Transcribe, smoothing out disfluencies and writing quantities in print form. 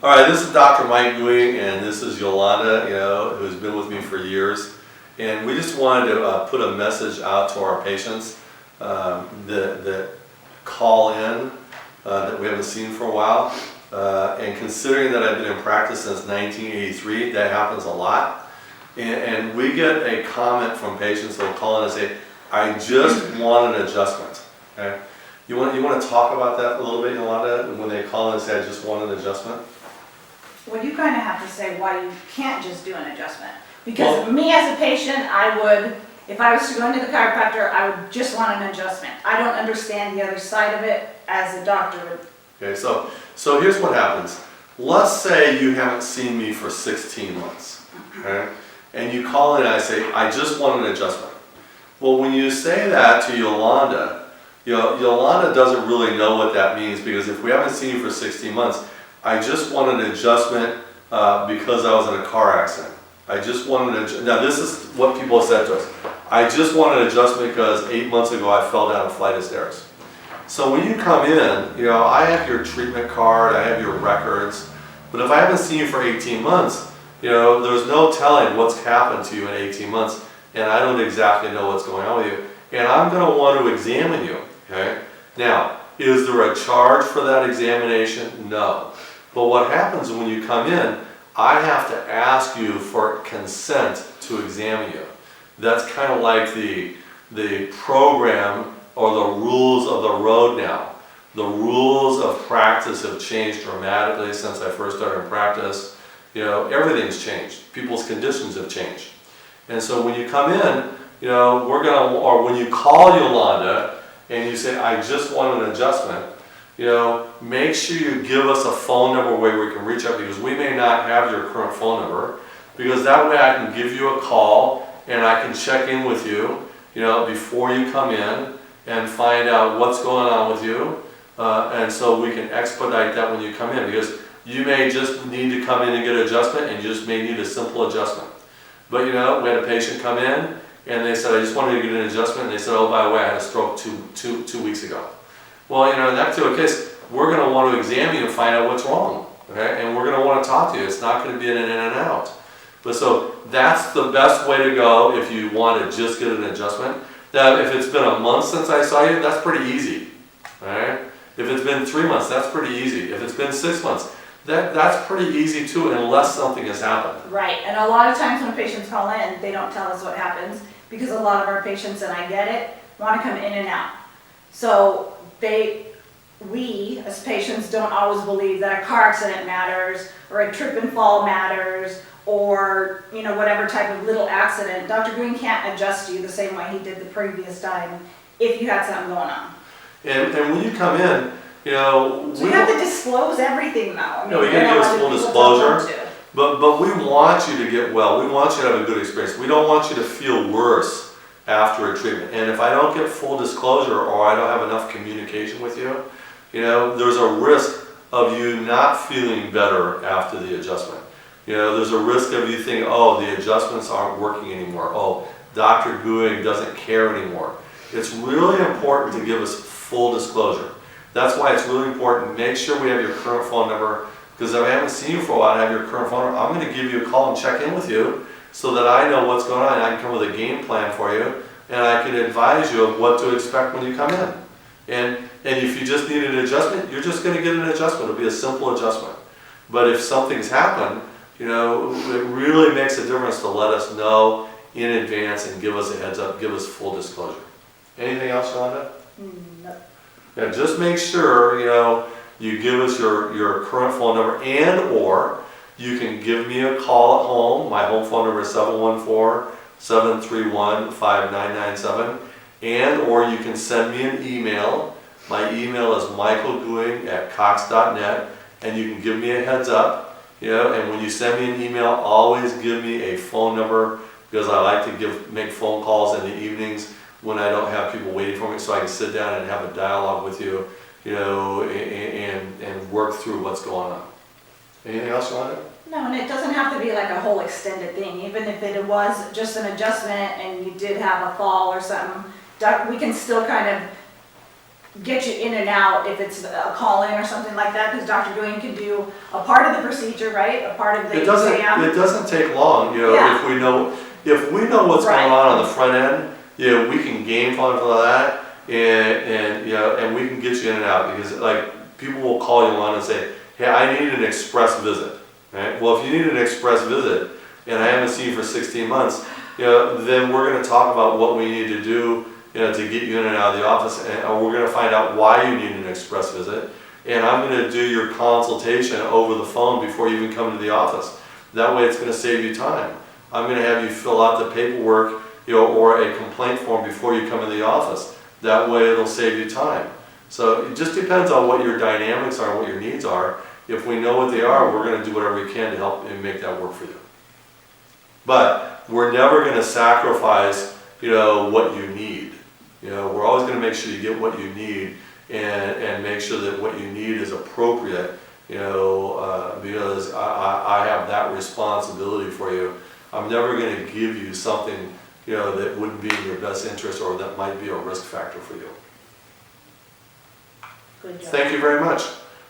All right, this is Dr. Mike Gooing, and this is Yolanda, who's been with me for years. And we just wanted to put a message out to our patients that call in that we haven't seen for a while. And considering that I've been in practice since 1983, that happens a lot. And we get a comment from patients that will call in and say, I just want an adjustment. Okay? You want to talk about that a little bit, Yolanda, when they call in and say, I just want an adjustment? Well, you kind of have to say why you can't just do an adjustment. Because me as a patient, I would, if I was to go into the chiropractor, I would just want an adjustment. I don't understand the other side of it as a doctor would. Okay, so here's what happens. Let's say you haven't seen me for 16 months, okay? And you call in and I say, I just want an adjustment. Well, when you say that to Yolanda, Yolanda doesn't really know what that means, because if we haven't seen you for 16 months, I just want an adjustment because I was in a car accident. I just want an adjustment. Now this is what people have said to us. I just want an adjustment because 8 months ago I fell down a flight of stairs. So when you come in, I have your treatment card, I have your records, but if I haven't seen you for 18 months, there's no telling what's happened to you in 18 months, and I don't exactly know what's going on with you. And I'm going to want to examine you, okay? Now, is there a charge for that examination? No. But what happens when you come in, I have to ask you for consent to examine you. That's kind of like the program or the rules of the road now. The rules of practice have changed dramatically since I first started in practice. Everything's changed. People's conditions have changed. And so when you come in, or when you call Yolanda and you say, I just want an adjustment, make sure you give us a phone number where we can reach out, because we may not have your current phone number, because that way I can give you a call and I can check in with you, before you come in and find out what's going on with you. And so we can expedite that when you come in, because you may just need to come in and get an adjustment, and you just may need a simple adjustment. But we had a patient come in and they said, I just wanted to get an adjustment, and they said, oh, by the way, I had a stroke two weeks ago. Well, in that particular case, we're going to want to examine you and find out what's wrong, okay? And we're going to want to talk to you. It's not going to be an in and out. But so that's the best way to go if you want to just get an adjustment. Now, if it's been a month since I saw you, that's pretty easy, all right? If it's been 3 months, that's pretty easy. If it's been 6 months, that's pretty easy too, unless something has happened. Right, and a lot of times when patients call in, they don't tell us what happens, because a lot of our patients, and I get it, want to come in and out. So we as patients don't always believe that a car accident matters, or a trip and fall matters, or whatever type of little accident. Dr. Green can't adjust you the same way he did the previous time if you had something going on. And when you come in, so you have to disclose everything now. we got to give us full disclosure. But we want you to get well. We want you to have a good experience. We don't want you to feel worse after a treatment. And if I don't get full disclosure, or I don't have enough communication with you, there's a risk of you not feeling better after the adjustment. There's a risk of you thinking, oh, the adjustments aren't working anymore. Oh, Dr. Gooing doesn't care anymore. It's really important to give us full disclosure. That's why it's really important. Make sure we have your current phone number, because if I haven't seen you for a while and have your current phone number, I'm going to give you a call and check in with you so that I know what's going on, and I can come with a game plan for you, and I can advise you of what to expect when you come in. And if you just need an adjustment, you're just going to get an adjustment. It'll be a simple adjustment. But if something's happened, it really makes a difference to let us know in advance and give us a heads up, give us full disclosure. Anything else, Yolanda? No. Yeah, just make sure, you give us your current phone number, and or you can give me a call at home. My home phone number is 714-731-5997. And or you can send me an email. My email is michaelgooing@cox.net, and you can give me a heads up. And when you send me an email, always give me a phone number, because I like to make phone calls in the evenings when I don't have people waiting for me, so I can sit down and have a dialogue with you, and work through what's going on. Anything else you want to? No, and it doesn't have to be like a whole extended thing. Even if it was just an adjustment and you did have a fall or something, we can still kind of get you in and out if it's a call-in or something like that, because Dr. Gooing can do a part of the procedure, right? A part of the It exam. doesn't take long, you know, Yeah. if we know what's Right. going on the front end, you know, we can game plan for that, and, you know, and we can get you in and out, because like, people will call you on and say, hey, I need an express visit, right? Well, if you need an express visit, and I haven't seen you for 16 months, you know, then we're gonna talk about what we need to do, you know, to get you in and out of the office, and we're gonna find out why you need an express visit, and I'm gonna do your consultation over the phone before you even come to the office. That way it's gonna save you time. I'm gonna have you fill out the paperwork, you know, or a complaint form before you come in the office. That way it'll save you time. So it just depends on what your dynamics are, what your needs are. If we know what they are, we're gonna do whatever we can to help and make that work for you. But we're never gonna sacrifice, you know, what you need. You know, we're always gonna make sure you get what you need, and make sure that what you need is appropriate, you know, because I have that responsibility for you. I'm never gonna give you something, you know, that wouldn't be in your best interest or that might be a risk factor for you. Good job. Thank you very much.